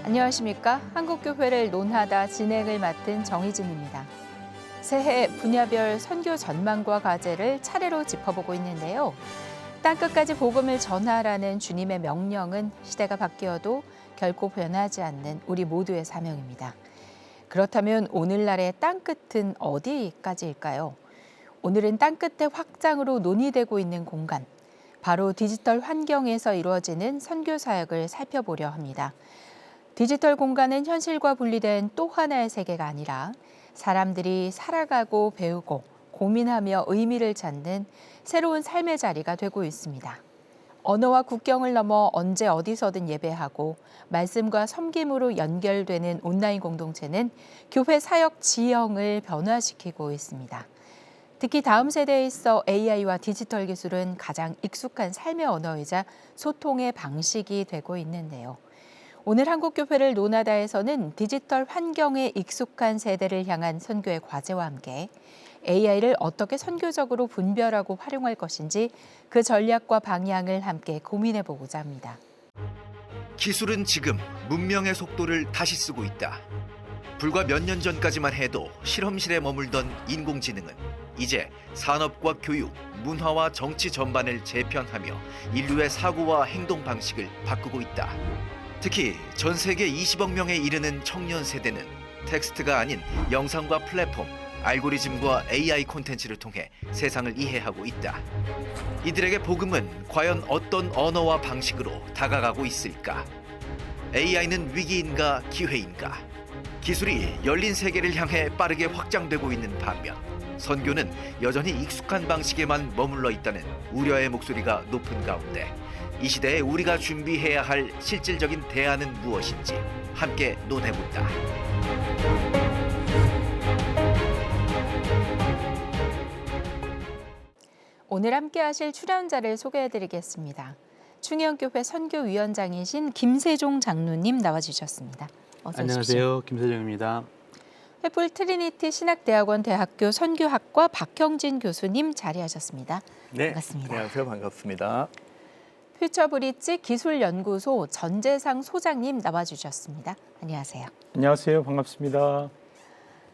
안녕하십니까? 한국교회를 논하다 진행을 맡은 정희진입니다. 새해 분야별 선교 전망과 과제를 차례로 짚어보고 있는데요. 땅끝까지 복음을 전하라는 주님의 명령은 시대가 바뀌어도 결코 변하지 않는 우리 모두의 사명입니다. 그렇다면 오늘날의 땅끝은 어디까지일까요? 오늘은 땅끝의 확장으로 논의되고 있는 공간, 바로 디지털 환경에서 이루어지는 선교 사역을 살펴보려 합니다. 디지털 공간은 현실과 분리된 또 하나의 세계가 아니라 사람들이 살아가고 배우고 고민하며 의미를 찾는 새로운 삶의 자리가 되고 있습니다. 언어와 국경을 넘어 언제 어디서든 예배하고 말씀과 섬김으로 연결되는 온라인 공동체는 교회 사역 지형을 변화시키고 있습니다. 특히 다음 세대에 있어 AI와 디지털 기술은 가장 익숙한 삶의 언어이자 소통의 방식이 되고 있는데요. 오늘 한국교회를 논하다에서는 디지털 환경에 익숙한 세대를 향한 선교의 과제와 함께 AI를 어떻게 선교적으로 분별하고 활용할 것인지 그 전략과 방향을 함께 고민해 보고자 합니다. 기술은 지금 문명의 속도를 다시 쓰고 있다. 불과 몇 년 전까지만 해도 실험실에 머물던 인공지능은 이제 산업과 교육, 문화와 정치 전반을 재편하며 인류의 사고와 행동 방식을 바꾸고 있다. 특히 전 세계 20억 명에 이르는 청년 세대는 텍스트가 아닌 영상과 플랫폼, 알고리즘과 AI 콘텐츠를 통해 세상을 이해하고 있다. 이들에게 복음은 과연 어떤 언어와 방식으로 다가가고 있을까? AI는 위기인가 기회인가? 기술이 열린 세계를 향해 빠르게 확장되고 있는 반면 선교는 여전히 익숙한 방식에만 머물러 있다는 우려의 목소리가 높은 가운데 이 시대에 우리가 준비해야 할 실질적인 대안은 무엇인지 함께 논해본다. 오늘 함께 하실 출연자를 소개해드리겠습니다. 충영교회 선교위원장이신 김세종 장로님 나와주셨습니다. 어서 오십시오. 안녕하세요. 김세종입니다. 횃불 트리니티 신학대학원 대학교 선교학과 박형진 교수님 자리하셨습니다. 네, 반갑습니다. 안녕하세요. 반갑습니다. 퓨처브릿지 기술연구소 전재상 소장님 나와주셨습니다. 안녕하세요. 안녕하세요. 반갑습니다.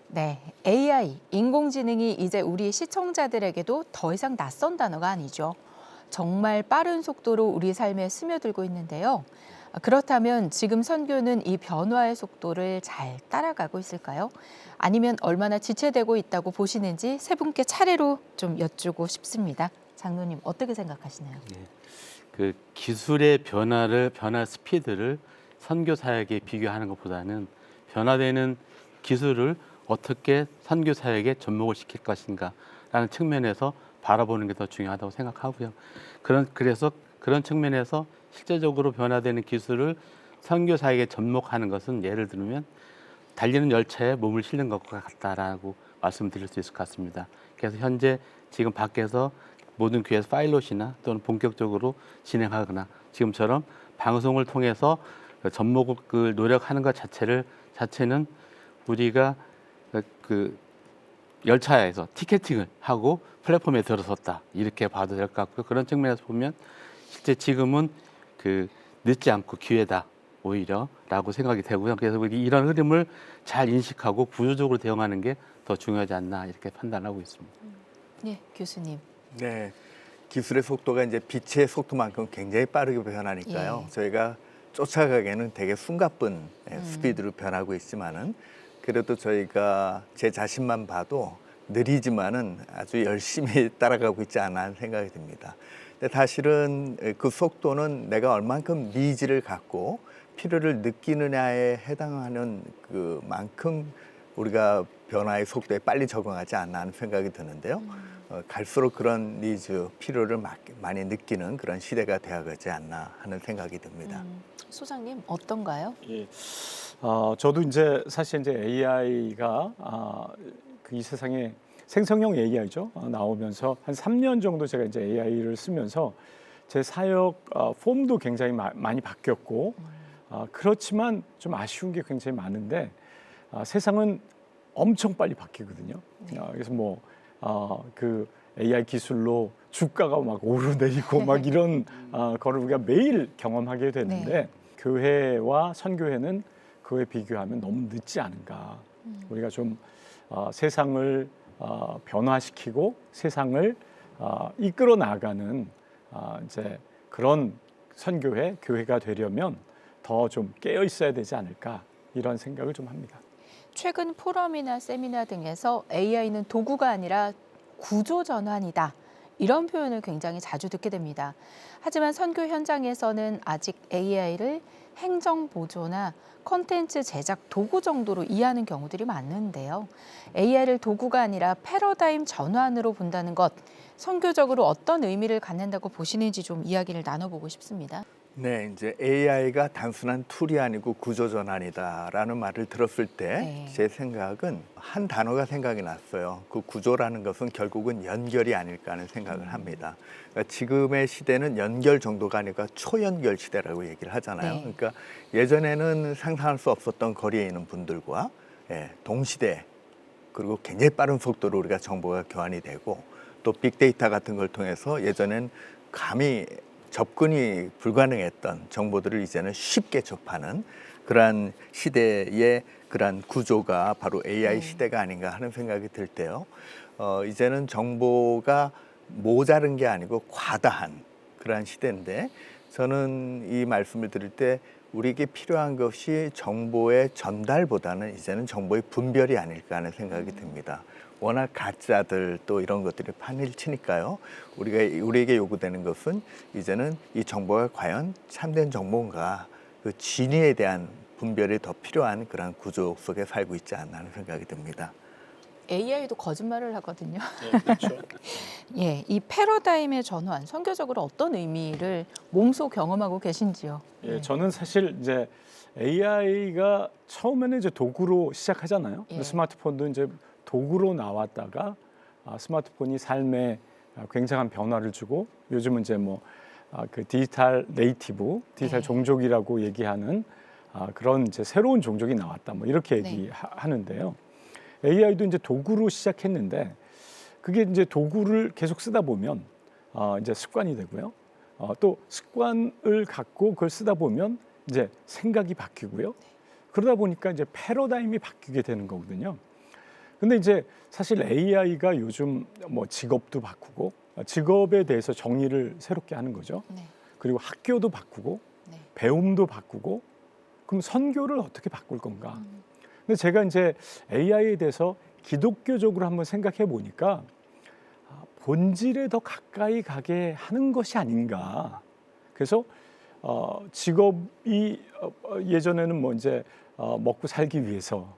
네, AI, 인공지능이 이제 우리 시청자들에게도 더 이상 낯선 단어가 아니죠. 정말 빠른 속도로 우리 삶에 스며들고 있는데요. 그렇다면 지금 선교는 이 변화의 속도를 잘 따라가고 있을까요? 아니면 얼마나 지체되고 있다고 보시는지 세 분께 차례로 좀 여쭈고 싶습니다. 장로님 어떻게 생각하시나요? 네. 그 기술의 변화 스피드를 선교 사역에 비교하는 것보다는 변화되는 기술을 어떻게 선교 사역에 접목을 시킬 것인가라는 측면에서 바라보는 게 더 중요하다고 생각하고요. 그래서 그런 측면에서 실제적으로 변화되는 기술을 선교 사역에 접목하는 것은 예를 들면 달리는 열차에 몸을 실는 것과 같다라고 말씀드릴 수 있을 것 같습니다. 그래서 현재 지금 밖에서 모든 교회에서 파일럿이나 또는 본격적으로 진행하거나 지금처럼 방송을 통해서 접목을 노력하는 것 자체는 우리가 그 열차에서 티켓팅을 하고 플랫폼에 들어섰다 이렇게 봐도 될 것 같고요. 그런 측면에서 보면 실제 지금은 그 늦지 않고 기회다 오히려라고 생각이 되고요. 그래서 우리 이런 흐름을 잘 인식하고 구조적으로 대응하는 게 더 중요하지 않나 이렇게 판단하고 있습니다. 네, 교수님. 네, 기술의 속도가 이제 빛의 속도만큼 굉장히 빠르게 변하니까요. 예. 저희가 쫓아가기에는 되게 숨가쁜 스피드로 변하고 있지만은 그래도 저희가 제 자신만 봐도 느리지만은 아주 열심히 따라가고 있지 않나 하는 생각이 듭니다. 근데 사실은 그 속도는 내가 얼만큼 니즈를 갖고 필요를 느끼느냐에 해당하는 그만큼 우리가 변화의 속도에 빨리 적응하지 않나 하는 생각이 드는데요. 갈수록 그런 니즈, 필요를 많이 느끼는 그런 시대가 되어가지 않나 하는 생각이 듭니다. 소장님 어떤가요? 예. 저도 이제 사실 이제 AI가 이 세상에 생성형 AI죠. 나오면서 한 3년 정도 제가 이제 AI를 쓰면서 제 사역 폼도 굉장히 많이 바뀌었고 그렇지만 좀 아쉬운 게 굉장히 많은데 세상은 엄청 빨리 바뀌거든요. 그래서 그 AI 기술로 주가가 막 오르내리고 막 이런 거를 우리가 매일 경험하게 되는데 네. 교회와 선교회는 그에 비교하면 너무 늦지 않은가. 우리가 좀 세상을 변화시키고 세상을 이끌어 나가는 이제 그런 선교회, 교회가 되려면 더 좀 깨어 있어야 되지 않을까 이런 생각을 좀 합니다. 최근 포럼이나 세미나 등에서 AI는 도구가 아니라 구조 전환이다. 이런 표현을 굉장히 자주 듣게 됩니다. 하지만 선교 현장에서는 아직 AI를 행정 보조나 콘텐츠 제작 도구 정도로 이해하는 경우들이 많은데요. AI를 도구가 아니라 패러다임 전환으로 본다는 것, 선교적으로 어떤 의미를 갖는다고 보시는지 좀 이야기를 나눠보고 싶습니다. 네, 이제 AI가 단순한 툴이 아니고 구조 전환이다라는 말을 들었을 때 제 생각은 한 단어가 생각이 났어요. 그 구조라는 것은 결국은 연결이 아닐까 하는 생각을 합니다. 그러니까 지금의 시대는 연결 정도가 아니라 초연결 시대라고 얘기를 하잖아요. 네. 그러니까 예전에는 상상할 수 없었던 거리에 있는 분들과 동시대 그리고 굉장히 빠른 속도로 우리가 정보가 교환이 되고 또 빅데이터 같은 걸 통해서 예전엔 감히 접근이 불가능했던 정보들을 이제는 쉽게 접하는 그러한 시대의 그러한 구조가 바로 AI 시대가 아닌가 하는 생각이 들 때요. 이제는 정보가 모자른 게 아니고 과다한 그러한 시대인데 저는 이 말씀을 드릴 때 우리에게 필요한 것이 정보의 전달보다는 이제는 정보의 분별이 아닐까 하는 생각이 듭니다. 워낙 가짜들 또 이런 것들이 판을 치니까요. 우리에게 요구되는 것은 이제는 이 정보가 과연 참된 정보인가 그 진위에 대한 분별이 더 필요한 그런 구조 속에 살고 있지 않나 하는 생각이 듭니다. AI도 거짓말을 하거든요. 네, 그렇죠. 예, 이 패러다임의 전환, 선교적으로 어떤 의미를 몸소 경험하고 계신지요? 예, 저는 사실 이제 AI가 처음에는 이제 도구로 시작하잖아요. 예. 스마트폰도 이제 도구로 나왔다가 스마트폰이 삶에 굉장한 변화를 주고 요즘은 이제 그 디지털 네이티브, 디지털 네. 종족이라고 얘기하는 그런 이제 새로운 종족이 나왔다. 이렇게 네. 얘기하는데요. AI도 이제 도구로 시작했는데 그게 이제 도구를 계속 쓰다 보면 이제 습관이 되고요. 또 습관을 갖고 그걸 쓰다 보면 이제 생각이 바뀌고요. 그러다 보니까 이제 패러다임이 바뀌게 되는 거거든요. 근데 이제 사실 AI가 요즘 직업도 바꾸고 직업에 대해서 정의를 새롭게 하는 거죠. 네. 그리고 학교도 바꾸고 네. 배움도 바꾸고 그럼 선교를 어떻게 바꿀 건가? 근데 제가 이제 AI에 대해서 기독교적으로 한번 생각해 보니까 본질에 더 가까이 가게 하는 것이 아닌가. 그래서 직업이 예전에는 이제 먹고 살기 위해서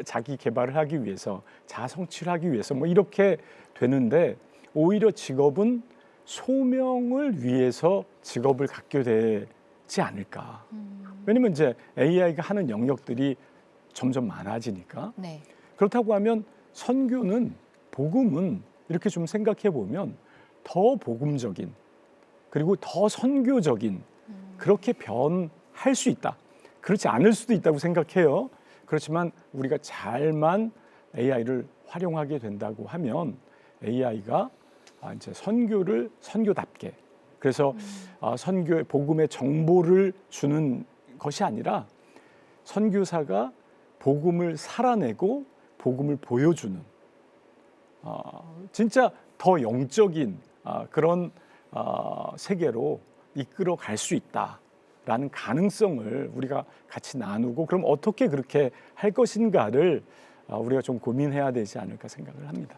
자기 개발을 하기 위해서 자아 성취를 하기 위해서 이렇게 되는데 오히려 직업은 소명을 위해서 직업을 갖게 되지 않을까. 왜냐면 이제 AI가 하는 영역들이 점점 많아지니까. 네. 그렇다고 하면 선교는 복음은 이렇게 좀 생각해 보면 더 복음적인 그리고 더 선교적인 그렇게 변할 수 있다. 그렇지 않을 수도 있다고 생각해요. 그렇지만 우리가 잘만 AI를 활용하게 된다고 하면 AI가 이제 선교를 선교답게 그래서 선교의 복음의 정보를 주는 것이 아니라 선교사가 복음을 살아내고 복음을 보여주는 진짜 더 영적인 그런 세계로 이끌어 갈 수 있다라는 가능성을 우리가 같이 나누고 그럼 어떻게 그렇게 할 것인가를 우리가 좀 고민해야 되지 않을까 생각을 합니다.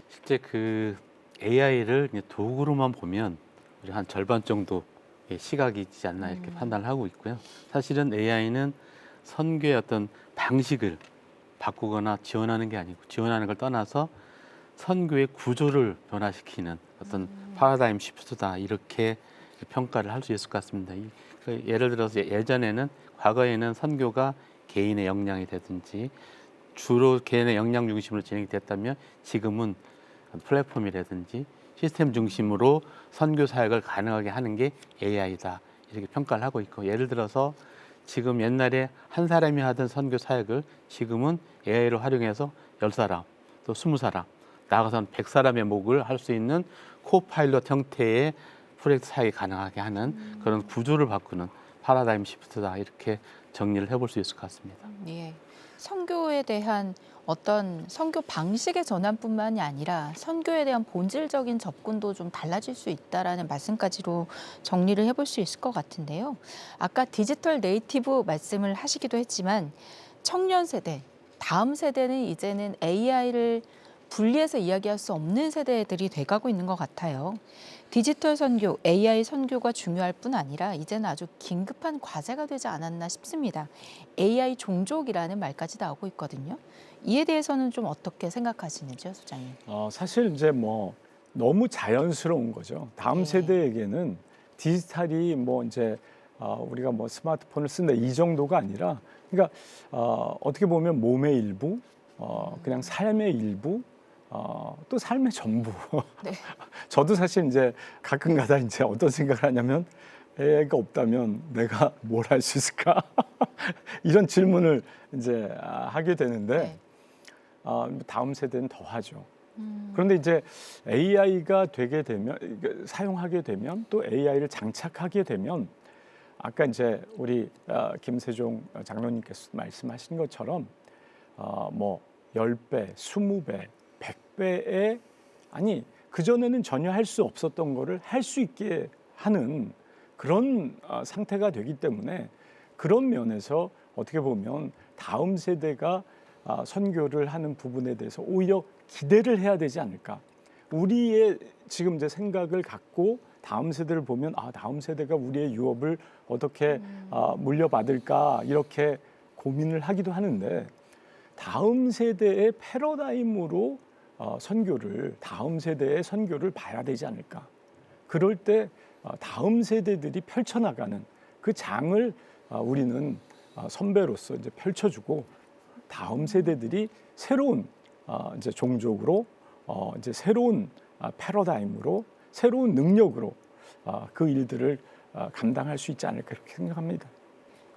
실제 그 AI를 도구로만 보면 우리 한 절반 정도의 시각이 있지 않나 이렇게 판단을 하고 있고요. 사실은 AI는 선교의 어떤 방식을 바꾸거나 지원하는 게 아니고 지원하는 걸 떠나서 선교의 구조를 변화시키는 어떤 파라다임 시프트다 이렇게 평가를 할 수 있을 것 같습니다. 예를 들어서 예전에는 과거에는 선교가 개인의 역량이 되든지 주로 개인의 역량 중심으로 진행이 됐다면 지금은 플랫폼이라든지 시스템 중심으로 선교 사역을 가능하게 하는 게 AI다 이렇게 평가를 하고 있고 예를 들어서 지금 옛날에 한 사람이 하던 선교 사역을 지금은 AI를 활용해서 10사람 또 20사람 나아가서는 100사람의 목을 할 수 있는 코파일럿 형태의 프로젝트 사역이 가능하게 하는 그런 구조를 바꾸는 파라다임 시프트다 이렇게 정리를 해볼 수 있을 것 같습니다. 예. 선교에 대한 어떤 선교 방식의 전환뿐만이 아니라 선교에 대한 본질적인 접근도 좀 달라질 수 있다라는 말씀까지로 정리를 해볼 수 있을 것 같은데요. 아까 디지털 네이티브 말씀을 하시기도 했지만 청년 세대, 다음 세대는 이제는 AI를 분리해서 이야기할 수 없는 세대들이 돼가고 있는 것 같아요. 디지털 선교, AI 선교가 중요할 뿐 아니라 이제는 아주 긴급한 과제가 되지 않았나 싶습니다. AI 종족이라는 말까지 나오고 있거든요. 이에 대해서는 좀 어떻게 생각하시는지요, 소장님? 사실 이제 뭐 너무 자연스러운 거죠. 다음 네. 세대에게는 디지털이 뭐 이제 우리가 뭐 스마트폰을 쓴다 이 정도가 아니라, 그러니까 어떻게 보면 몸의 일부, 그냥 삶의 일부, 또 삶의 전부. 네. 저도 사실 이제 가끔가다 이제 어떤 생각을 하냐면 애가 없다면 내가 뭘 할 수 있을까 이런 질문을 이제 하게 되는데 네. 다음 세대는 더 하죠. 그런데 이제 AI가 되게 되면 사용하게 되면 또 AI를 장착하게 되면 아까 이제 우리 김세종 장로님께서 말씀하신 것처럼 뭐 10배, 20배, 100배의 아니 그전에는 전혀 할 수 없었던 거를 할 수 있게 하는 그런 상태가 되기 때문에 그런 면에서 어떻게 보면 다음 세대가 선교를 하는 부분에 대해서 오히려 기대를 해야 되지 않을까. 우리의 지금 이제 생각을 갖고 다음 세대를 보면 다음 세대가 우리의 유업을 어떻게 물려받을까 이렇게 고민을 하기도 하는데 다음 세대의 패러다임으로 선교를 다음 세대의 선교를 봐야 되지 않을까. 그럴 때 다음 세대들이 펼쳐나가는 그 장을 우리는 선배로서 이제 펼쳐주고 다음 세대들이 새로운 이제 종족으로 이제 새로운 패러다임으로 새로운 능력으로 그 일들을 감당할 수 있지 않을까 그렇게 생각합니다.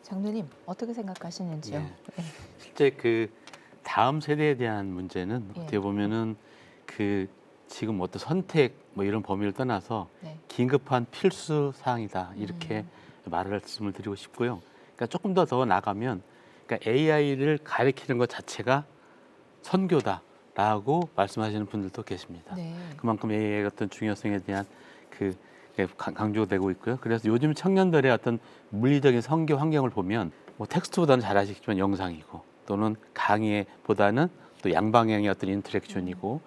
장로님 어떻게 생각하시는지요? 네. 네. 실제 그 다음 세대에 대한 문제는 예. 어떻게 보면은 그 지금 어떤 선택 뭐 이런 범위를 떠나서 네. 긴급한 필수 사항이다 이렇게 말씀을 드리고 싶고요. 그러니까 조금 더 나가면 그러니까 AI를 가리키는 것 자체가 선교다라고 말씀하시는 분들도 계십니다. 네. 그만큼 AI의 어떤 중요성에 대한 그 강조되고 있고요. 그래서 요즘 청년들의 어떤 물리적인 선교 환경을 보면 뭐 텍스트보다는 잘 아시겠지만 영상이고 또는 강의보다는 또 양방향의 어떤 인터랙션이고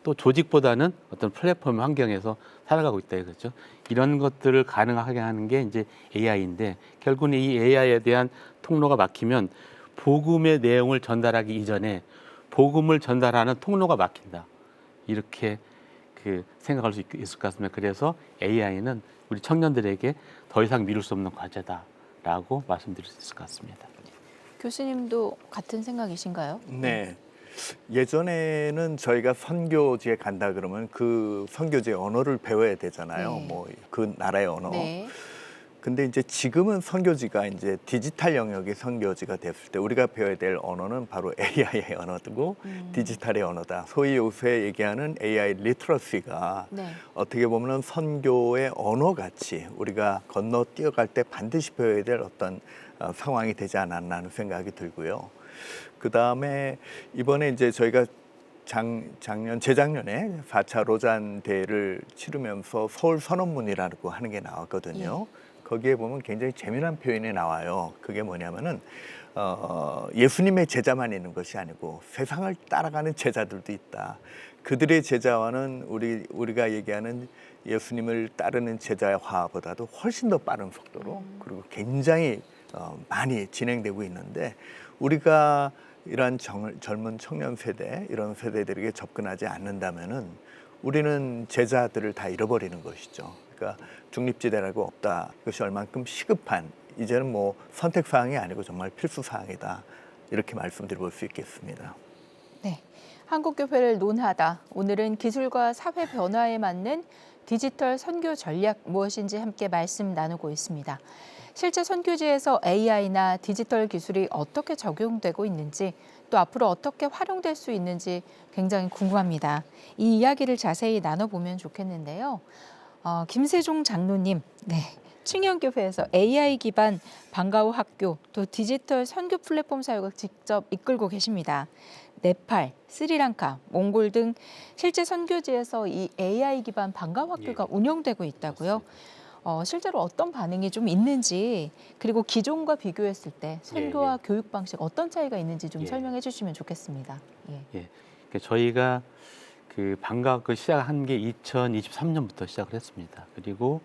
또 조직보다는 어떤 플랫폼 환경에서 살아가고 있다 이거죠. 이런 것들을 가능하게 하는 게 이제 AI인데 결국은 이 AI에 대한 통로가 막히면 복음의 내용을 전달하기 이전에 복음을 전달하는 통로가 막힌다. 이렇게 그 생각할 수 있을 것 같습니다. 그래서 AI는 우리 청년들에게 더 이상 미룰 수 없는 과제다라고 말씀드릴 수 있을 것 같습니다. 교수님도 같은 생각이신가요? 네. 예전에는 저희가 선교지에 간다 그러면 그 선교지의 언어를 배워야 되잖아요. 네. 뭐 그 나라의 언어. 네. 근데 이제 지금은 선교지가 이제 디지털 영역의 선교지가 됐을 때 우리가 배워야 될 언어는 바로 AI의 언어고 디지털의 언어다. 소위 요새 얘기하는 AI 리터러시가 네. 어떻게 보면 선교의 언어같이 우리가 건너 뛰어갈 때 반드시 배워야 될 어떤 상황이 되지 않았나 하는 생각이 들고요. 그 다음에 이번에 이제 저희가 재작년에 4차 로잔 대회를 치르면서 서울 선언문이라고 하는 게 나왔거든요. 거기에 보면 굉장히 재미난 표현이 나와요. 그게 뭐냐면은 예수님의 제자만 있는 것이 아니고 세상을 따라가는 제자들도 있다. 그들의 제자화는 우리가 얘기하는 예수님을 따르는 제자화보다도 훨씬 더 빠른 속도로 그리고 굉장히 많이 진행되고 있는데 우리가 이러한 젊은 청년 세대 이런 세대들에게 접근하지 않는다면은 우리는 제자들을 다 잃어버리는 것이죠. 그러니까 중립지대라고 없다. 그것이 얼만큼 시급한 이제는 뭐 선택 사항이 아니고 정말 필수 사항이다. 이렇게 말씀드릴 수 있겠습니다. 네. 한국교회를 논하다. 오늘은 기술과 사회 변화에 맞는 디지털 선교 전략 무엇인지 함께 말씀 나누고 있습니다. 실제 선교지에서 AI나 디지털 기술이 어떻게 적용되고 있는지 또 앞으로 어떻게 활용될 수 있는지 굉장히 궁금합니다. 이 이야기를 자세히 나눠보면 좋겠는데요. 김세종 장로님, 네, 충영교회에서 AI 기반 방과후 학교 또 디지털 선교 플랫폼 사역을 직접 이끌고 계십니다. 네팔, 스리랑카, 몽골 등 실제 선교지에서 이 AI 기반 방과후 학교가 운영되고 있다고요. 실제로 어떤 반응이 좀 있는지 그리고 기존과 비교했을 때 선교와 교육 방식 어떤 차이가 있는지 좀 설명해 주시면 좋겠습니다. 저희가 그 방과학교 시작한 게 2023년부터 시작을 했습니다. 그리고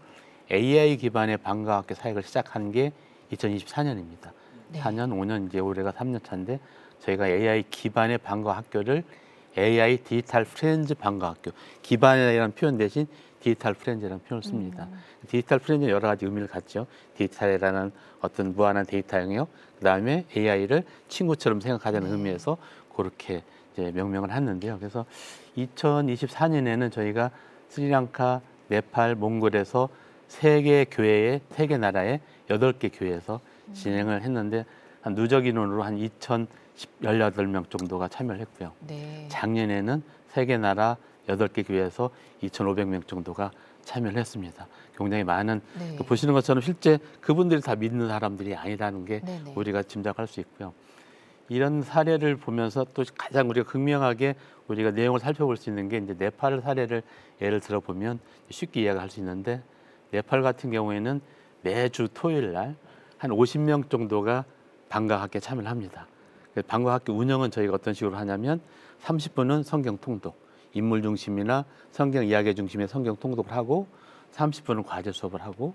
AI 기반의 방과학교 사역을 시작한 게 2024년입니다. 네. 4년, 5년 이제 올해가 3년 차인데 저희가 AI 기반의 방과학교를 AI 디지털 프렌즈 방과학교 기반이라는 표현 대신 디지털 프렌즈라는 표현을 씁니다. 디지털 프렌즈는 여러 가지 의미를 갖죠. 디지털이라는 어떤 무한한 데이터 영역, 그다음에 AI를 친구처럼 생각하자는 의미에서 그렇게 이제 명명을 했는데요. 그래서 2024년에는 저희가 스리랑카, 네팔, 몽골에서 세 개 교회에 세 개 나라에 8개 교회에서 진행을 했는데 한 누적 인원으로 한 2,018명 정도가 참여를 했고요. 네. 작년에는 세 개 나라 8개 교회에서 2,500명 정도가 참여를 했습니다. 굉장히 많은 네. 보시는 것처럼 실제 그분들이 다 믿는 사람들이 아니라는 게 네네. 우리가 짐작할 수 있고요. 이런 사례를 보면서 또 가장 우리가 극명하게 우리가 내용을 살펴볼 수 있는 게 이제 네팔 사례를 예를 들어 보면 쉽게 이해할 수 있는데 네팔 같은 경우에는 매주 토요일 날 한 50명 정도가 방과학교에 참여를 합니다. 방과학교 운영은 저희가 어떤 식으로 하냐면 30분은 성경 통독, 인물 중심이나 성경 이야기 중심의 성경 통독을 하고 30분은 과제 수업을 하고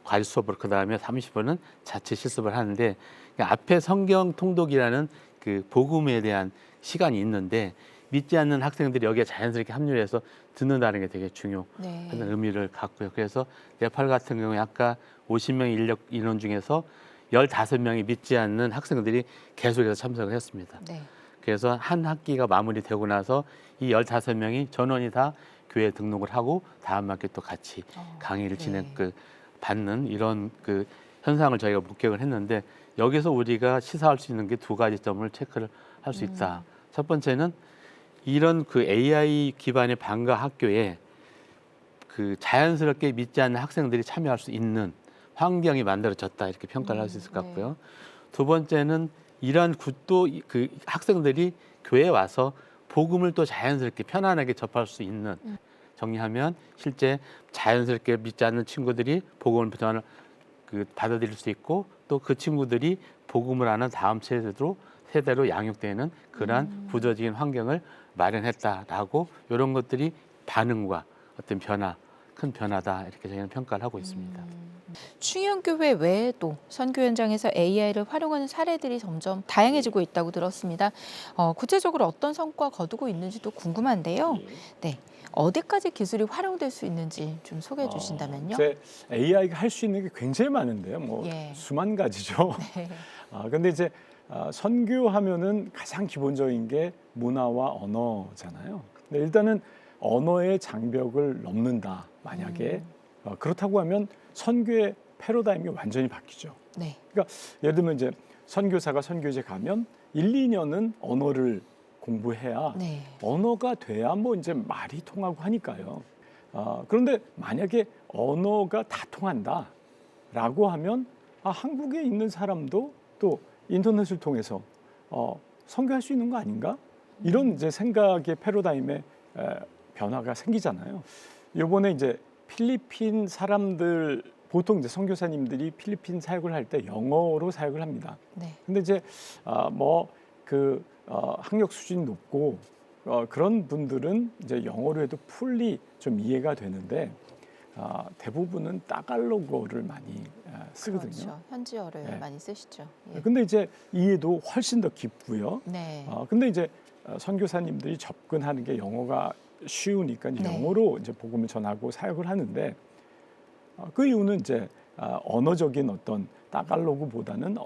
과제 수업을 그다음에 30분은 자체 실습을 하는데 앞에 성경 통독이라는 그 복음에 대한 시간이 있는데 믿지 않는 학생들이 여기에 자연스럽게 합류해서 듣는다는 게 되게 중요한 네. 의미를 갖고요. 그래서 네팔 같은 경우에 아까 50명 인원 중에서 15명이 믿지 않는 학생들이 계속해서 참석을 했습니다. 네. 그래서 한 학기가 마무리되고 나서 이 15명이 전원이 다 교회에 등록을 하고 다음 학기 또 같이 강의를 받는 이런 그 현상을 저희가 목격을 했는데 여기서 우리가 시사할 수 있는 게 두 가지 점을 체크를 할 수 있다. 첫 번째는 이런 그 AI 기반의 방과 학교에 그 자연스럽게 믿지 않는 학생들이 참여할 수 있는 환경이 만들어졌다 이렇게 평가를 할 수 있을 것 같고요. 두 번째는 이러한 또 그 학생들이 교회에 와서 복음을 또 자연스럽게 편안하게 접할 수 있는 정리하면 실제 자연스럽게 믿지 않는 친구들이 복음을 받아들일 수 있고 또 그 친구들이 복음을 아는 다음 세대로 양육되는 그러한 구조적인 환경을 마련했다라고 이런 것들이 반응과 어떤 큰 변화다 이렇게 저희는 평가를 하고 있습니다. 충영교회 외에도 선교 현장에서 AI를 활용하는 사례들이 점점 다양해지고 있다고 들었습니다. 구체적으로 어떤 성과 거두고 있는지도 궁금한데요. 네, 어디까지 기술이 활용될 수 있는지 좀 소개해 주신다면요. 이제 AI가 할 수 있는 게 굉장히 많은데요. 수만 가지죠. 네. 근데 이제 선교하면은 가장 기본적인 게 문화와 언어잖아요. 근데 일단은 언어의 장벽을 넘는다. 만약에 그렇다고 하면 선교의 패러다임이 완전히 바뀌죠. 네. 그러니까 예를 들면 이제 선교사가 선교지에 가면 1, 2년은 언어를 공부해야 네. 언어가 돼야 뭐 이제 말이 통하고 하니까요. 그런데 만약에 언어가 다 통한다라고 하면 한국에 있는 사람도 또 인터넷을 통해서 선교할 수 있는 거 아닌가? 이런 이제 생각의 패러다임의 변화가 생기잖아요. 이번에 이제 필리핀 사람들 보통 이제 선교사님들이 필리핀 사역을 할 때 영어로 사역을 합니다. 네. 근데 이제 학력 수준이 높고 그런 분들은 이제 영어로 해도 풀리 좀 이해가 되는데 대부분은 따갈로그를 많이 쓰거든요. 그렇죠. 현지어를 네. 많이 쓰시죠. 예. 근데 이제 이해도 훨씬 더 깊고요. 네. 근데 이제 선교사님들이 접근하는 게 영어가 쉬우니까 이제 네. 영어로 이제 복음을 전하고 사역을 하는데 그 이유는 이제 언어적인 어떤 따갈로그보다는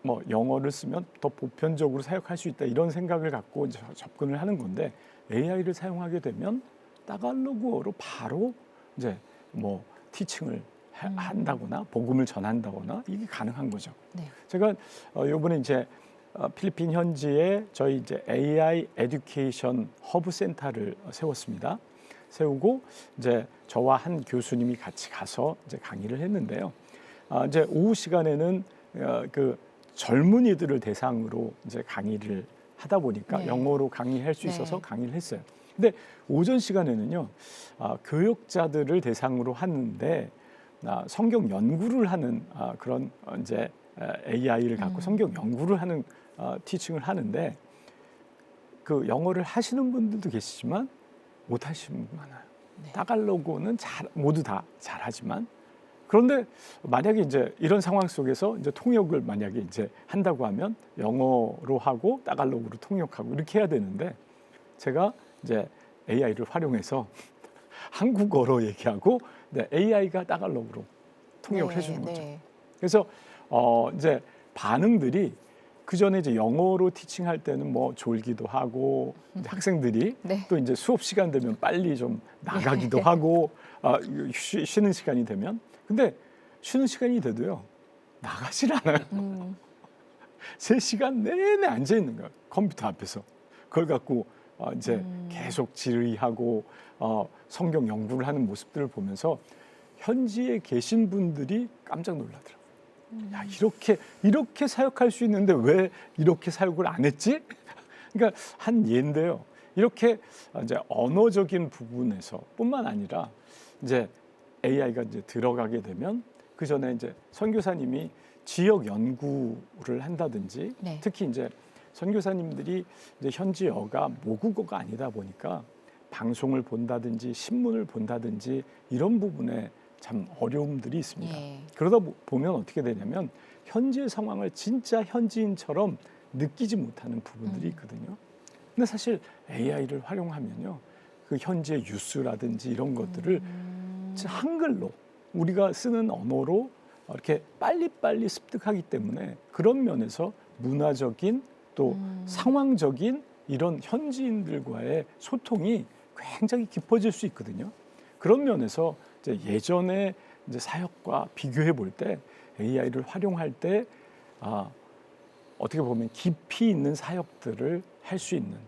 뭐 영어를 쓰면 더 보편적으로 사역할 수 있다 이런 생각을 갖고 이제 접근을 하는 건데 AI를 사용하게 되면 따갈로그어로 바로 이제 뭐 티칭을 한다거나 복음을 전한다거나 이게 가능한 거죠. 네. 제가 이번에 이제 필리핀 현지에 저희 이제 AI 에듀케이션 허브 센터를 세웠습니다. 세우고 이제 저와 한 교수님이 같이 가서 이제 강의를 했는데요. 이제 오후 시간에는 그 젊은이들을 대상으로 이제 강의를 하다 보니까 네. 영어로 강의할 수 네. 있어서 강의를 했어요. 근데 오전 시간에는요, 교육자들을 대상으로 하는데 성경 연구를 하는 그런 이제 AI를 갖고 성경 연구를 하는 티칭을 하는데 그 영어를 하시는 분들도 계시지만 못 하시는 분 많아요. 네. 따갈로그는 모두 다 잘하지만 그런데 만약에 이제 이런 상황 속에서 이제 통역을 만약에 이제 한다고 하면 영어로 하고 따갈로그로 통역하고 이렇게 해야 되는데 제가 이제 AI를 활용해서 한국어로 얘기하고 AI가 따갈로그로 통역을 해주는 거죠. 네. 그래서 이제 반응들이 그 전에 이제 영어로 티칭할 때는 뭐 졸기도 하고 이제 학생들이 네. 또 이제 수업 시간 되면 빨리 좀 나가기도 하고 쉬는 시간이 되면 근데 쉬는 시간이 돼도요 나가질 않아요. 3시간 내내 앉아 있는 거예요. 컴퓨터 앞에서. 그걸 갖고 이제 계속 질의하고 성경 연구를 하는 모습들을 보면서 현지에 계신 분들이 깜짝 놀라더라고요. 야, 이렇게 사역할 수 있는데 왜 이렇게 사역을 안 했지? 그러니까 한 예인데요. 이렇게 이제 언어적인 부분에서뿐만 아니라 이제 AI가 이제 들어가게 되면 그 전에 이제 선교사님이 지역 연구를 한다든지 네. 특히 이제 선교사님들이 이제 현지어가 모국어가 아니다 보니까 방송을 본다든지 신문을 본다든지 이런 부분에 참 어려움들이 있습니다. 예. 그러다 보면 어떻게 되냐면 현지의 상황을 진짜 현지인처럼 느끼지 못하는 부분들이 있거든요. 근데 사실 AI를 활용하면요, 그 현지의 뉴스라든지 이런 것들을 한글로 우리가 쓰는 언어로 이렇게 빨리빨리 습득하기 때문에 그런 면에서 문화적인 또 상황적인 이런 현지인들과의 소통이 굉장히 깊어질 수 있거든요. 그런 면에서 이제 예전에 이제 사역과 비교해 볼 때 AI를 활용할 때 어떻게 보면 깊이 있는 사역들을 할 수 있는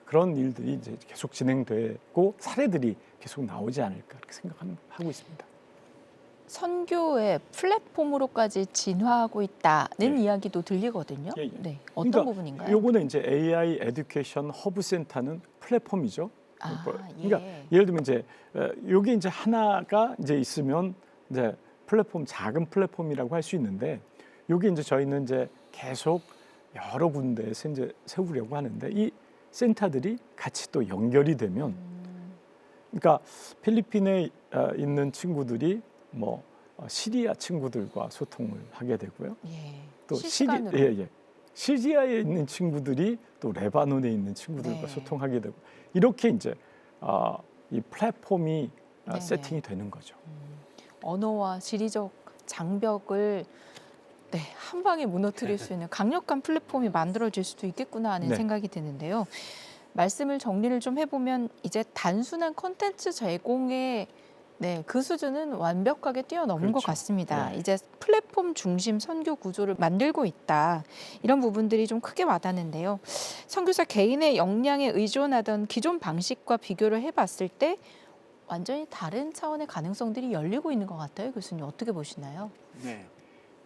그런 일들이 이제 계속 진행되고 사례들이 계속 나오지 않을까 그렇게 생각하고 있습니다. 선교의 플랫폼으로까지 진화하고 있다는 예. 이야기도 들리거든요. 예, 예. 네. 어떤 그러니까 부분인가요? 요거는 이제 AI 에듀케이션 허브 센터는 플랫폼이죠. 그러니까 예. 예를 들면 이제 요게 이제 하나가 이제 있으면 이제 플랫폼 작은 플랫폼이라고 할 수 있는데 요게 이제 저희는 이제 계속 여러 군데에서 이제 세우려고 하는데 이 센터들이 같이 또 연결이 되면 그러니까 필리핀에 있는 친구들이 뭐 시리아 친구들과 소통을 하게 되고요. 예. 또 실시간으로. 시리아에 있는 친구들이 또 레바논에 있는 친구들과 네. 소통하게 되고 이렇게 이제 이 플랫폼이 네네. 세팅이 되는 거죠. 언어와 지리적 장벽을 한 방에 무너뜨릴 수 있는 강력한 플랫폼이 만들어질 수도 있겠구나 하는 네. 생각이 드는데요. 말씀을 정리를 좀 해보면 이제 단순한 콘텐츠 제공의 그 수준은 완벽하게 뛰어넘은 그렇죠. 것 같습니다. 네. 이제 플랫폼 중심 선교 구조를 만들고 있다. 이런 부분들이 좀 크게 와닿는데요. 선교사 개인의 역량에 의존하던 기존 방식과 비교를 해봤을 때 완전히 다른 차원의 가능성들이 열리고 있는 것 같아요. 교수님 어떻게 보시나요? 네.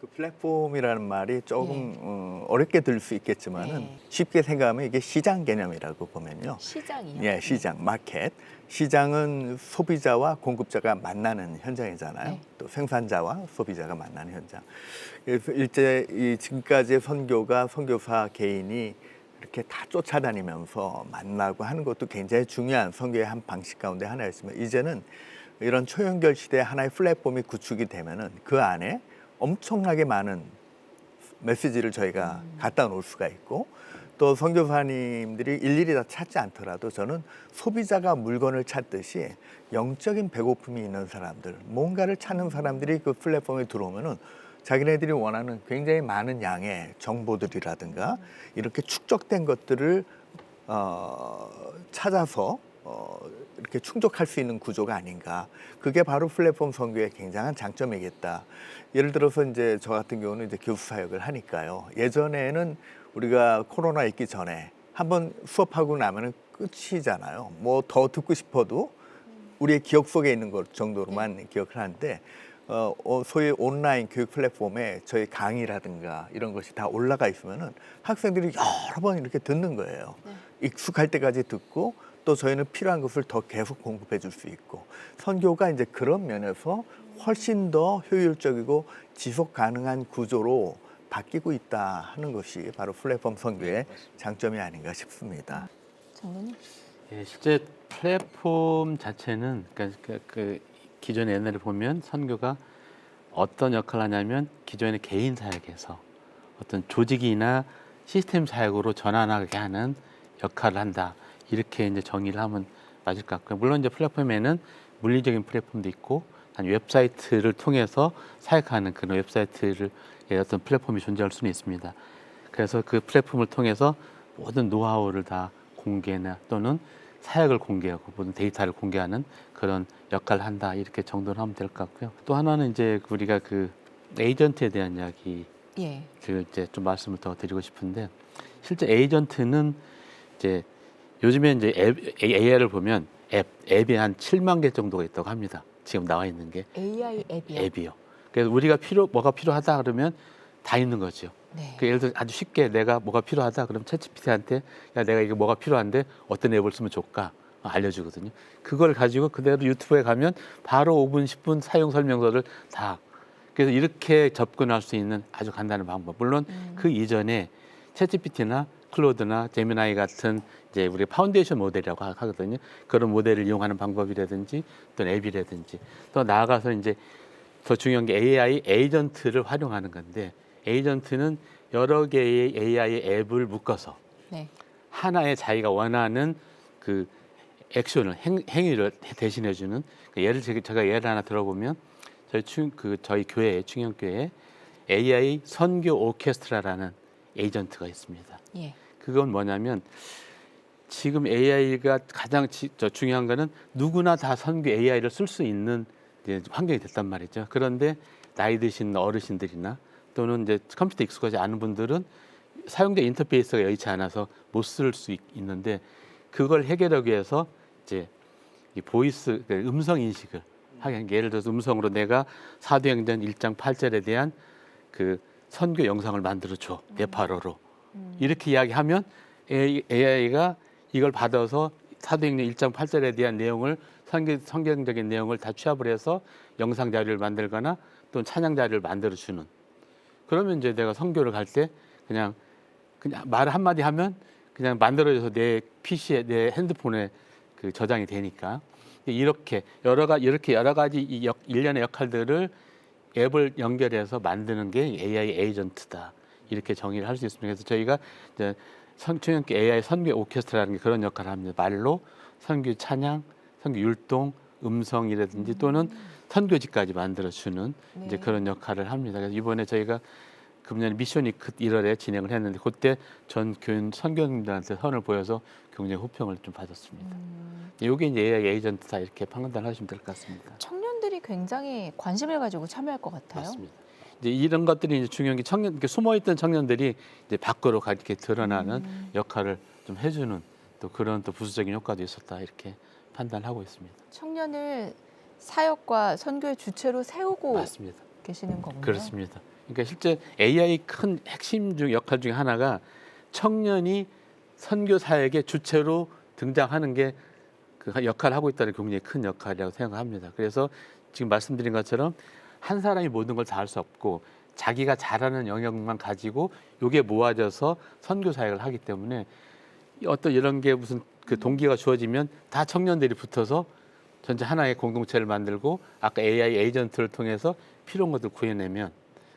그 플랫폼이라는 말이 조금 어렵게 들릴 수 있겠지만은 네. 쉽게 생각하면 이게 시장 개념이라고 보면요. 시장이요? 예, 시장, 마켓. 시장은 소비자와 공급자가 만나는 현장이잖아요. 네. 또 생산자와 소비자가 만나는 현장. 그래서 일제 이 지금까지의 선교가 선교사 개인이 이렇게 다 쫓아다니면서 만나고 하는 것도 굉장히 중요한 선교의 한 방식 가운데 하나였지만 이제는 이런 초연결 시대에 하나의 플랫폼이 구축이 되면은 그 안에 엄청나게 많은 메시지를 저희가 갖다 놓을 수가 있고 또 선교사님들이 일일이 다 찾지 않더라도 저는 소비자가 물건을 찾듯이 영적인 배고픔이 있는 사람들, 뭔가를 찾는 사람들이 그 플랫폼에 들어오면은 자기네들이 원하는 굉장히 많은 양의 정보들이라든가 이렇게 축적된 것들을 찾아서 이렇게 충족할 수 있는 구조가 아닌가. 그게 바로 플랫폼 선교의 굉장한 장점이겠다. 예를 들어서 이제 저 같은 경우는 이제 교수 사역을 하니까요. 예전에는 우리가 코로나 있기 전에 한번 수업하고 나면은 끝이잖아요. 뭐 더 듣고 싶어도 우리의 기억 속에 있는 것 정도로만 기억을 하는데 소위 온라인 교육 플랫폼에 저희 강의라든가 이런 것이 다 올라가 있으면은 학생들이 여러 번 이렇게 듣는 거예요. 익숙할 때까지 듣고 또 저희는 필요한 것을 더 계속 공급해 줄 수 있고 선교가 이제 그런 면에서 훨씬 더 효율적이고 지속 가능한 구조로 바뀌고 있다 하는 것이 바로 플랫폼 선교의 장점이 아닌가 싶습니다. 장로님. 예, 실제 플랫폼 자체는 그 기존에 옛날에 보면 선교가 어떤 역할을 하냐면 기존의 개인 사역에서 어떤 조직이나 시스템 사역으로 전환하게 하는 역할을 한다. 이렇게 이제 정의를 하면 맞을 것 같고요. 물론 이제 플랫폼에는 물리적인 플랫폼도 있고 한 웹사이트를 통해서 사역하는 그런 웹사이트를 어떤 플랫폼이 존재할 수는 있습니다. 그래서 그 플랫폼을 통해서 모든 노하우를 다 공개나 또는 사역을 공개하고 모든 데이터를 공개하는 그런 역할을 한다 이렇게 정도를 하면 될 것 같고요. 또 하나는 이제 우리가 그 에이전트에 대한 이야기 예. 그 이제 좀 말씀을 더 드리고 싶은데 실제 에이전트는 이제 요즘에 이제 AI를 보면 앱이 한 7만 개 정도가 있다고 합니다. 지금 나와 있는 게 AI 앱이요. 앱이요. 그래서 우리가 뭐가 필요하다 그러면 다 있는 거죠. 네. 그 예를 들어 아주 쉽게 내가 뭐가 필요하다 그러면 챗GPT한테 야 내가 이거 뭐가 필요한데 어떤 앱을 쓰면 좋을까 알려주거든요. 그걸 가지고 그대로 유튜브에 가면 바로 5분, 10분 사용 설명서를 다 그래서 이렇게 접근할 수 있는 아주 간단한 방법. 물론 그 이전에 챗GPT나 클로드나 제미나이 같은 이제 우리 파운데이션 모델이라고 하거든요. 그런 모델을 이용하는 방법이라든지 또 앱이라든지 또 나아가서 이제 더 중요한 게 AI 에이전트를 활용하는 건데 에이전트는 여러 개의 AI 앱을 묶어서 네. 하나의 자기가 원하는 그 액션을 행위를 대신해주는 제가 예를 하나 들어보면 저희 교회 충영교회에 AI 선교 오케스트라라는 에이전트가 있습니다. 예. 그건 뭐냐면 지금 AI가 가장 중요한 거는 누구나 다 선교 AI를 쓸 수 있는 이제 환경이 됐단 말이죠. 그런데 나이 드신 어르신들이나 또는 이제 컴퓨터 익숙하지 않은 분들은 사용자 인터페이스가 여의치 않아서 못 쓸 수 있는데 그걸 해결하기 위해서 이제 이 보이스 음성 인식을 하게 예를 들어서 음성으로 내가 사도행전 1장 8절에 대한 그 선교 영상을 만들어 줘 네팔어로 이렇게 이야기하면 AI가 이걸 받아서 사도행전 1장 8절에 대한 내용을 성경적인 내용을 다 취합을 해서 영상 자료를 만들거나 또는 찬양 자료를 만들어 주는. 그러면 이제 내가 선교를 갈 때 그냥 말 한마디 하면 그냥 만들어져서 내 PC에 내 핸드폰에 그 저장이 되니까 이렇게 여러 가지 일련의 역할들을 앱을 연결해서 만드는 게 AI 에이전트다. 이렇게 정의를 할 수 있습니다. 그래서 저희가 이제 충영교 AI 선교 오케스트라라는 게 그런 역할을 합니다. 말로 선교 찬양, 선교 율동, 음성이라든지 또는 선교지까지 만들어주는 네. 이제 그런 역할을 합니다. 그래서 이번에 저희가 금년 미션 위크 1월에 진행을 했는데 그때 전 교인 선교님들한테 선을 보여서 굉장히 호평을 좀 받았습니다. 이게 이제 AI 에이전트다 이렇게 판단하시면 될 것 같습니다. 청년들이 굉장히 관심을 가지고 참여할 것 같아요. 맞습니다. 이제 이런 것들이 이제 중요한 게 이렇게 숨어있던 청년들이 이제 밖으로 이렇게 드러나는 역할을 좀 해주는 또 그런 또 부수적인 효과도 있었다 이렇게 판단하고 있습니다. 청년을 사역과 선교의 주체로 세우고 맞습니다. 계시는 거군요. 그렇습니다. 그러니까 실제 AI 큰 핵심 역할 중에 하나가 청년이 선교 사역의 주체로 등장하는 게 그 역할을 하고 있다는 게 굉장히 큰 역할이라고 생각합니다. 그래서 지금 말씀드린 것처럼 한 사람이 모든 걸 다 할 수 없고 자기가 잘하는 영역만 가지고 이게 모아져서 선교 사역을 하기 때문에 어떤 이런 게 무슨 그 동기가 주어지면 다 청년들이 붙어서 전체 하나의 공동체를 만들고 아까 AI 에이전트를 통해서 필요한 것들 구해내면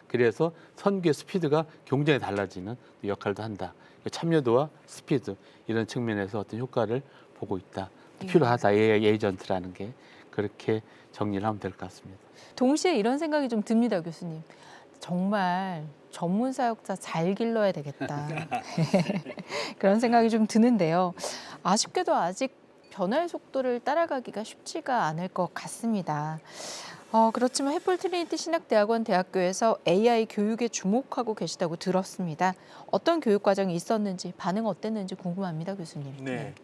그래서 선교의 스피드가 굉장히 달라지는 역할도 한다. 참여도와 스피드 이런 측면에서 어떤 효과를 보고 있다. 필요하다. AI 에이전트라는 게 그렇게 정리를 하면 될 것 같습니다. 동시에 이런 생각이 좀 듭니다, 교수님. 정말 전문 사역자 잘 길러야 되겠다. 그런 생각이 좀 드는데요. 아쉽게도 아직 변화의 속도를 따라가기가 쉽지가 않을 것 같습니다. 그렇지만 햇불 트리니티 신학대학원 대학교에서 AI 교육에 주목하고 계시다고 들었습니다. 어떤 교육 과정이 있었는지 반응 어땠는지 궁금합니다, 교수님. 네.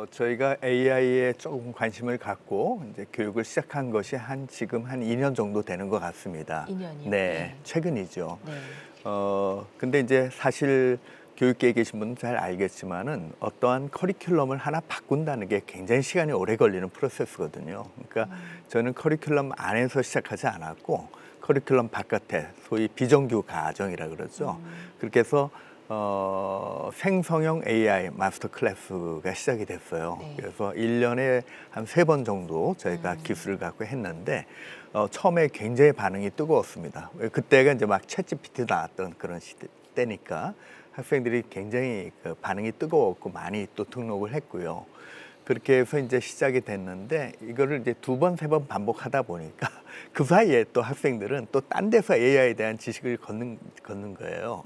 저희가 AI에 조금 관심을 갖고 이제 교육을 시작한 것이 지금 한 2년 정도 되는 것 같습니다. 2년이요? 네, 최근이죠. 네. 근데 이제 사실 교육계에 계신 분은 잘 알겠지만은 어떠한 커리큘럼을 하나 바꾼다는 게 굉장히 시간이 오래 걸리는 프로세스거든요. 그러니까 저는 커리큘럼 안에서 시작하지 않았고 커리큘럼 바깥에 소위 비정규 과정이라 그러죠. 그렇게 해서 생성형 AI 마스터 클래스가 시작이 됐어요. 네. 그래서 1년에 한 3번 정도 저희가 기술을 갖고 했는데 처음에 굉장히 반응이 뜨거웠습니다. 그때가 이제 막 챗GPT 나왔던 그런 때니까 학생들이 굉장히 그 반응이 뜨거웠고 많이 또 등록을 했고요. 그렇게 해서 이제 시작이 됐는데 이거를 이제 2번, 3번 반복하다 보니까 그 사이에 또 학생들은 또 딴 데서 AI에 대한 지식을 걷는 거예요.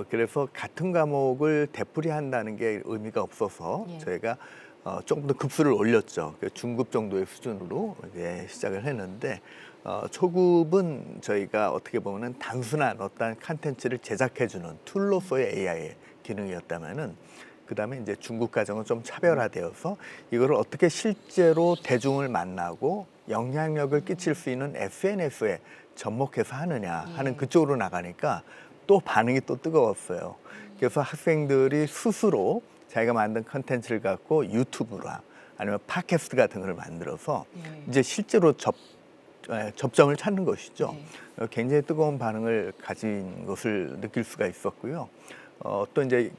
그래서 같은 과목을 되풀이한다는 게 의미가 없어서 예. 저희가 조금 더 급수를 올렸죠. 중급 정도의 수준으로 이제 시작을 했는데 초급은 저희가 어떻게 보면은 단순한 어떤 컨텐츠를 제작해주는 툴로서의 AI 기능이었다면은 그다음에 이제 중급 과정은 좀 차별화되어서 이거를 어떻게 실제로 대중을 만나고 영향력을 끼칠 수 있는 SNS에 접목해서 하느냐 하는 그쪽으로 나가니까 또 반응이 또 뜨거웠어요. 그래서 학생들이 스스로 자기가 만든 컨텐츠를 갖고 유튜브나 아니면 팟캐스트 같은 걸 만들어서 이제 실제로 접점을 찾는 것이죠. 굉장히 뜨거운 반응을 가진 것을 느낄 수가 있었고요. 또 이제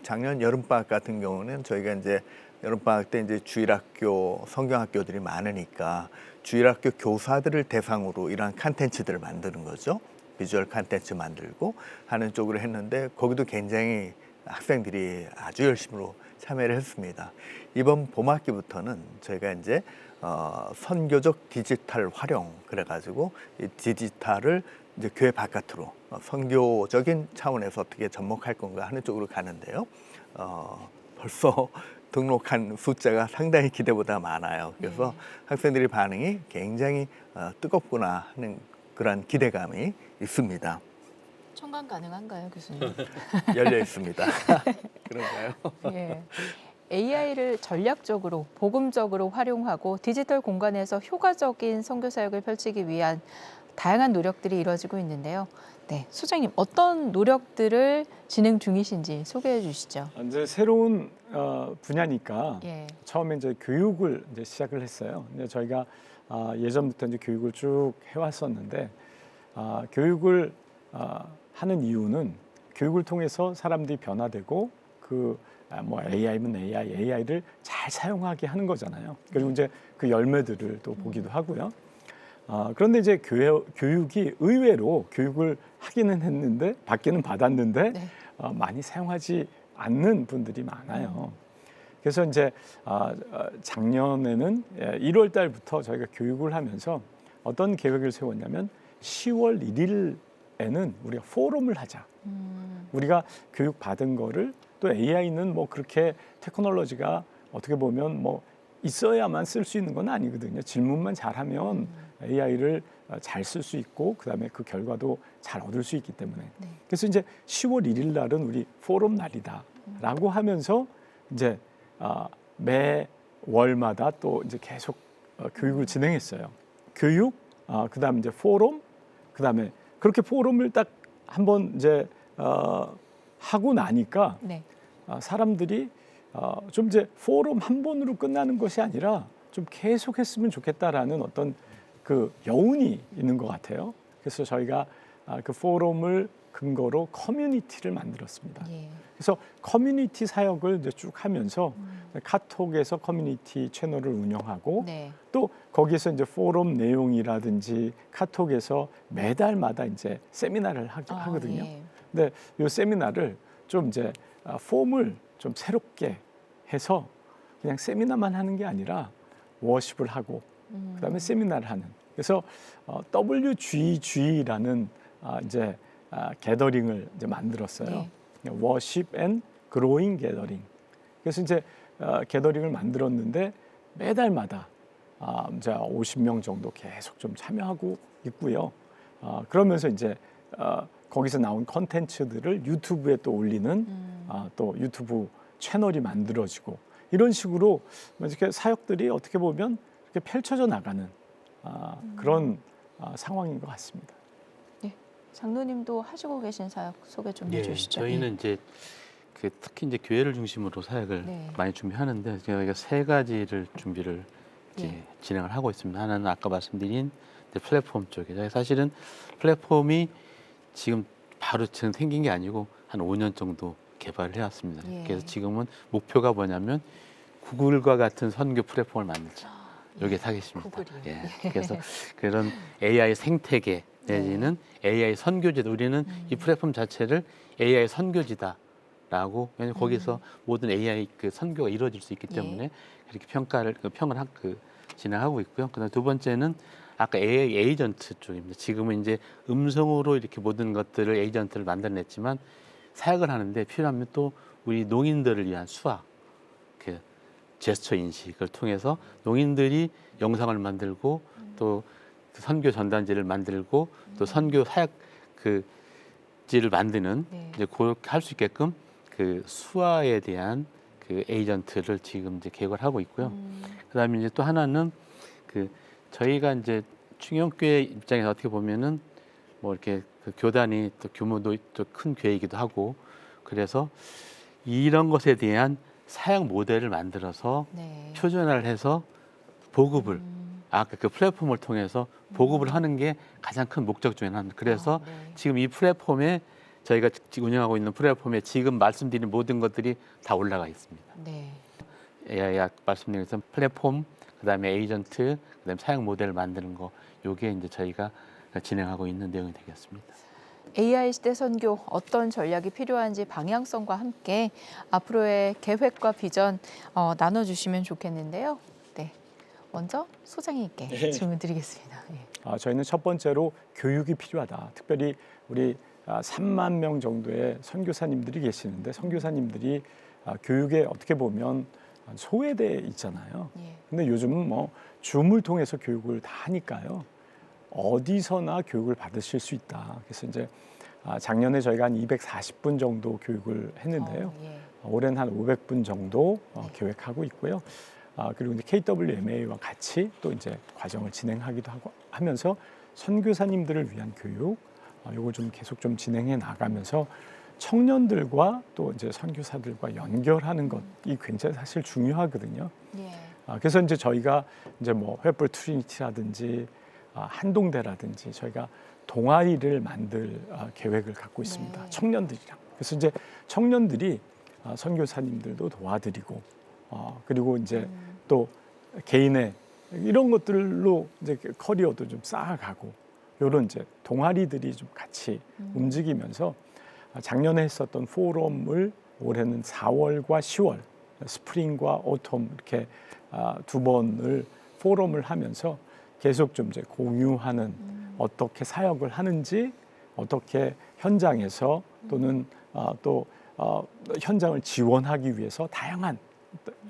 작년 여름방학 같은 경우는 저희가 이제 여름방학 때 이제 주일학교 성경학교들이 많으니까 주일학교 교사들을 대상으로 이러한 컨텐츠들을 만드는 거죠. 비주얼 컨텐츠 만들고 하는 쪽으로 했는데 거기도 굉장히 학생들이 아주 열심으로 참여를 했습니다. 이번 봄학기부터는 저희가 이제 선교적 디지털 활용 그래가지고 이 디지털을 이제 교회 바깥으로 선교적인 차원에서 어떻게 접목할 건가 하는 쪽으로 가는데요. 벌써 등록한 숫자가 상당히 기대보다 많아요. 그래서 학생들의 반응이 굉장히 뜨겁구나 하는 그런 기대감이 있습니다. 청강 가능한가요, 교수님? 열려 있습니다. 그런가요? 예. AI를 전략적으로, 복음적으로 활용하고 디지털 공간에서 효과적인 선교 사역을 펼치기 위한 다양한 노력들이 이루어지고 있는데요. 네, 소장님 어떤 노력들을 진행 중이신지 소개해 주시죠. 이제 새로운 분야니까 예. 처음에 이제 교육을 이제 시작을 했어요. 근데 저희가 예전부터 이제 교육을 쭉 해왔었는데 교육을 하는 이유는 교육을 통해서 사람들이 변화되고 뭐 AI면 AI를 잘 사용하게 하는 거잖아요. 그리고 이제 그 열매들을 또 보기도 하고요. 그런데 이제 교육이 의외로 교육을 하기는 했는데 받기는 받았는데 네. 많이 사용하지 않는 분들이 많아요. 그래서 이제 작년에는 1월 달부터 저희가 교육을 하면서 어떤 계획을 세웠냐면 10월 1일에는 우리가 포럼을 하자. 우리가 교육 받은 거를 또 AI는 뭐 그렇게 테크놀로지가 어떻게 보면 뭐 있어야만 쓸 수 있는 건 아니거든요. 질문만 잘하면 AI를 잘 쓸 수 있고 그다음에 그 결과도 잘 얻을 수 있기 때문에. 네. 그래서 이제 10월 1일 날은 우리 포럼 날이다라고 하면서 이제 매 월마다 또 이제 계속 교육을 진행했어요. 교육, 그다음에 이제 포럼, 그다음에 그렇게 포럼을 딱 한번 이제 하고 나니까 네. 사람들이 좀 이제 포럼 한 번으로 끝나는 것이 아니라 좀 계속했으면 좋겠다라는 어떤 그 여운이 있는 것 같아요. 그래서 저희가 그 포럼을 근거로 커뮤니티를 만들었습니다. 예. 그래서 커뮤니티 사역을 이제 쭉 하면서 카톡에서 커뮤니티 채널을 운영하고 네. 또 거기에서 이제 포럼 내용이라든지 카톡에서 매달마다 이제 세미나를 하거든요. 예. 근데 이 세미나를 좀 이제 폼을 좀 새롭게 해서 그냥 세미나만 하는 게 아니라 워십을 하고 그다음에 세미나를 하는. 그래서 WGG라는 이제 게더링을 이제 만들었어요. 네. 워십 앤 그로잉 게더링. 그래서 이제 게더링을 만들었는데 매달마다 이제 50명 정도 계속 좀 참여하고 있고요. 그러면서 이제 거기서 나온 컨텐츠들을 유튜브에 또 올리는 또 유튜브 채널이 만들어지고 이런 식으로 이렇게 사역들이 어떻게 보면 이렇게 펼쳐져 나가는 그런 상황인 것 같습니다. 장로님도 하시고 계신 사역 소개 좀 예, 해주시죠. 저희는 이제 특히 이제 교회를 중심으로 사역을 네. 많이 준비하는데 저희가 세 가지를 준비를 이제 예. 진행을 하고 있습니다. 하나는 아까 말씀드린 이제 플랫폼 쪽에 저희 사실은 플랫폼이 지금 바로 지금 생긴 게 아니고 한 5년 정도 개발을 해왔습니다. 예. 그래서 지금은 목표가 뭐냐면 구글과 같은 선교 플랫폼을 만들자. 이게 타겟입니다. 구글이요. 예. 그래서 그런 AI 생태계 내지는 AI 선교지다. 우리는 이 플랫폼 자체를 AI 선교지다라고 왜냐하면 거기서 모든 AI 그 선교가 이루어질 수 있기 때문에 그렇게 평을 진행하고 있고요. 그다음 두 번째는 아까 AI 에이전트 쪽입니다. 지금은 이제 음성으로 이렇게 모든 것들을 에이전트를 만들어냈지만 사역을 하는데 필요하면 또 우리 농인들을 위한 수학, 그 제스처 인식을 통해서 농인들이 영상을 만들고 또 선교 전단지를 만들고 또 선교 사역 지를 만드는 네. 이제 그렇게 할 수 있게끔 그 수화에 대한 그 에이전트를 지금 이제 계획을 하고 있고요. 그다음에 이제 또 하나는 그 저희가 이제 충영교회 입장에서 어떻게 보면은 뭐 이렇게 그 교단이 또 규모도 또 큰 교회이기도 하고 그래서 이런 것에 대한 사역 모델을 만들어서 네. 표준화를 해서 보급을 아까 그 플랫폼을 통해서 보급을 하는 게 가장 큰 목적 중에 하나. 그래서 네. 지금 이 플랫폼에 저희가 지금 운영하고 있는 플랫폼에 지금 말씀드린 모든 것들이 다 올라가 있습니다. 네. AI 말씀드린 것처럼 플랫폼, 그다음에 에이전트, 그다음에 사용 모델을 만드는 거, 요게 이제 저희가 진행하고 있는 내용이 되겠습니다. AI 시대 선교 어떤 전략이 필요한지 방향성과 함께 앞으로의 계획과 비전 나눠주시면 좋겠는데요. 네, 먼저 소장님께 질문 드리겠습니다. 예. 저희는 첫 번째로 교육이 필요하다. 특별히 우리 3만 명 정도의 선교사님들이 계시는데 선교사님들이 교육에 어떻게 보면 소외돼 있잖아요. 예. 근데 요즘은 뭐 줌을 통해서 교육을 다 하니까요. 어디서나 교육을 받으실 수 있다. 그래서 이제 작년에 저희가 한 240분 정도 교육을 했는데요. 예. 올해는 한 500분 정도 계획하고 있고요. 그리고 이제 KWMA와 같이 또 이제 과정을 진행하기도 하고 하면서 선교사님들을 위한 교육, 요걸 좀 계속 좀 진행해 나가면서 청년들과 또 이제 선교사들과 연결하는 것이 굉장히 사실 중요하거든요. 예. 그래서 이제 저희가 이제 뭐 횃불 트리니티라든지 한동대라든지 저희가 동아리를 만들 계획을 갖고 있습니다. 네. 청년들이랑. 그래서 이제 청년들이 선교사님들도 도와드리고 그리고 이제 또 개인의 이런 것들로 이제 커리어도 좀 쌓아가고 이런 이제 동아리들이 좀 같이 움직이면서 작년에 했었던 포럼을 올해는 4월과 10월 스프링과 오톰 이렇게 두 번을 포럼을 하면서 계속 좀 이제 공유하는 어떻게 사역을 하는지 어떻게 현장에서 또는 또 현장을 지원하기 위해서 다양한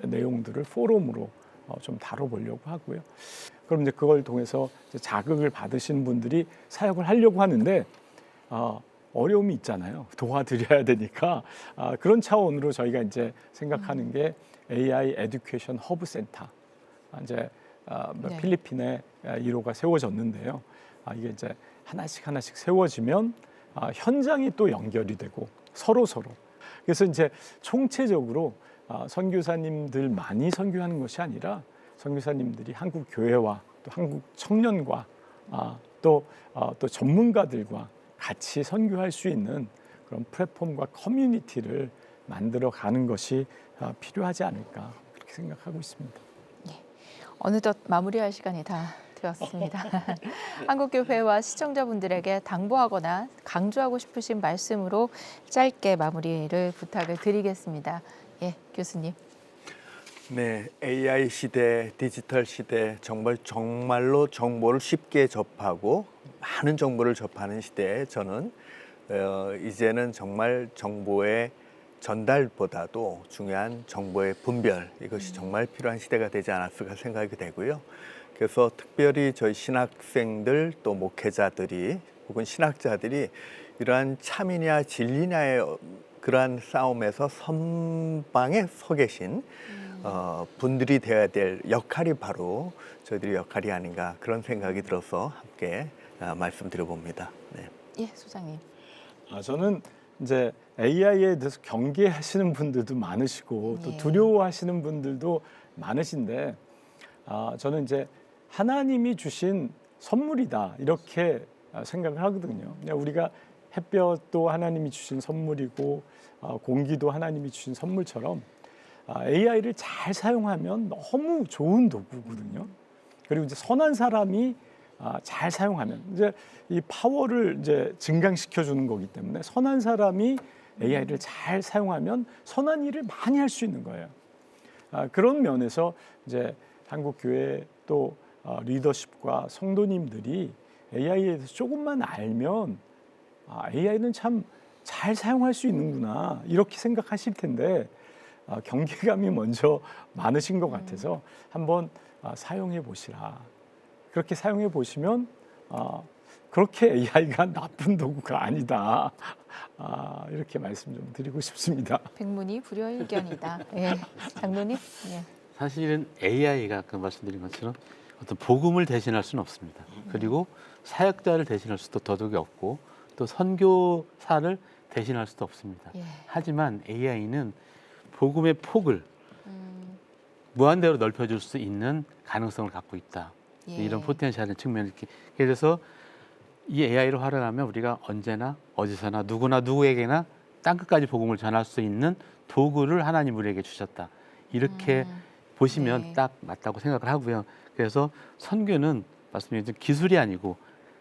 내용들을 포럼으로 좀 다뤄보려고 하고요. 그럼 이제 그걸 통해서 이제 자극을 받으신 분들이 사역을 하려고 하는데 어려움이 있잖아요. 도와드려야 되니까 그런 차원으로 저희가 이제 생각하는 게 AI 에듀케이션 허브 센터 이제 네. 필리핀에 1호가 세워졌는데요. 이게 이제 하나씩 세워지면 현장이 또 연결이 되고 서로 그래서 이제 총체적으로 선교사님들만이 선교하는 것이 아니라 선교사님들이 한국 교회와 또 한국 청년과 또 전문가들과 같이 선교할 수 있는 그런 플랫폼과 커뮤니티를 만들어 가는 것이 필요하지 않을까 그렇게 생각하고 있습니다. 어느덧 마무리할 시간이 다 되었습니다. 한국교회와 시청자분들에게 당부하거나 강조하고 싶으신 말씀으로 짧게 마무리를 부탁을 드리겠습니다. 예, 교수님. 네, AI 시대, 디지털 시대 정말로 정보를 쉽게 접하고 많은 정보를 접하는 시대에 저는 이제는 정말 정보의 전달보다도 중요한 정보의 분별 이것이 정말 필요한 시대가 되지 않았을까 생각이 되고요. 그래서 특별히 저희 신학생들 또 목회자들이 혹은 신학자들이 이러한 참이냐 진리냐의 그러한 싸움에서 선방에 서 계신 분들이 되어야 될 역할이 바로 저희들의 역할이 아닌가 그런 생각이 들어서 함께 말씀드려봅니다. 네. 예, 소장님. 저는 이제 AI에 대해서 경계하시는 분들도 많으시고 또 예. 두려워하시는 분들도 많으신데 저는 이제 하나님이 주신 선물이다 이렇게 생각을 하거든요. 그냥 우리가 햇볕도 하나님이 주신 선물이고 공기도 하나님이 주신 선물처럼 AI를 잘 사용하면 너무 좋은 도구거든요. 그리고 이제 선한 사람이 잘 사용하면 이제 이 파워를 이제 증강시켜 주는 거기 때문에 선한 사람이 AI를 잘 사용하면 선한 일을 많이 할 수 있는 거예요. 그런 면에서 이제 한국 교회 또 리더십과 성도님들이 AI에 대해서 조금만 알면 AI는 참 잘 사용할 수 있는구나 이렇게 생각하실 텐데 경계감이 먼저 많으신 것 같아서 한번 사용해 보시라. 그렇게 사용해 보시면 그렇게 AI가 나쁜 도구가 아니다. 이렇게 말씀 좀 드리고 싶습니다. 백문이 불여일견이다. 예, 장로님. 예. 사실은 AI가 아까 말씀드린 것처럼 어떤 복음을 대신할 수는 없습니다. 그리고 사역자를 대신할 수도 더더욱이 없고 또 선교사를 대신할 수도 없습니다. 예. 하지만 AI는 복음의 폭을 무한대로 넓혀줄 수 있는 가능성을 갖고 있다. 예. 이런 포텐셜의 측면을 이렇게 그래서 이 AI를 활용하면 우리가 언제나 어디서나 누구나 누구에게나 땅끝까지 복음을 전할 수 있는 도구를 하나님 우리에게 주셨다. 이렇게 보시면 네. 딱 맞다고 생각을 하고요. 그래서 선교는 말씀드린 기술이 아니고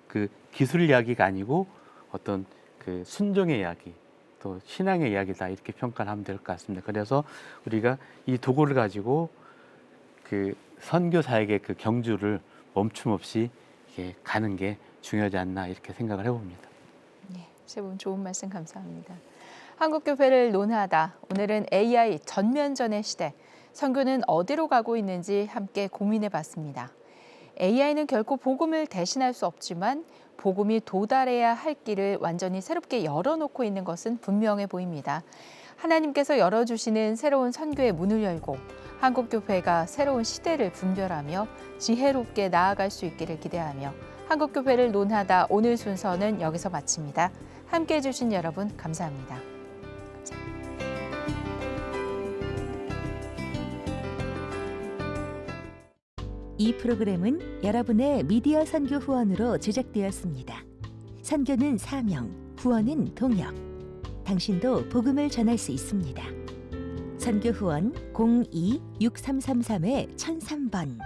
그 기술 이야기가 아니고 어떤 그 순종의 이야기 또 신앙의 이야기다 이렇게 평가를 하면 될 것 같습니다. 그래서 우리가 이 도구를 가지고 그 선교 사역의 그 경주를 멈춤 없이 이렇게 가는 게 중요하지 않나 이렇게 생각을 해봅니다. 네, 세 분 좋은 말씀 감사합니다. 한국교회를 논하다. 오늘은 AI 전면전의 시대. 선교는 어디로 가고 있는지 함께 고민해 봤습니다. AI는 결코 복음을 대신할 수 없지만 복음이 도달해야 할 길을 완전히 새롭게 열어놓고 있는 것은 분명해 보입니다. 하나님께서 열어주시는 새로운 선교의 문을 열고 한국교회가 새로운 시대를 분별하며 지혜롭게 나아갈 수 있기를 기대하며 한국교회를 논하다 오늘 순서는 여기서 마칩니다. 함께해 주신 여러분 감사합니다. 이 프로그램은 여러분의 미디어 선교 후원으로 제작되었습니다. 선교는 사명, 후원은 동역. 당신도 복음을 전할 수 있습니다. 선교 후원 02-6333-1003번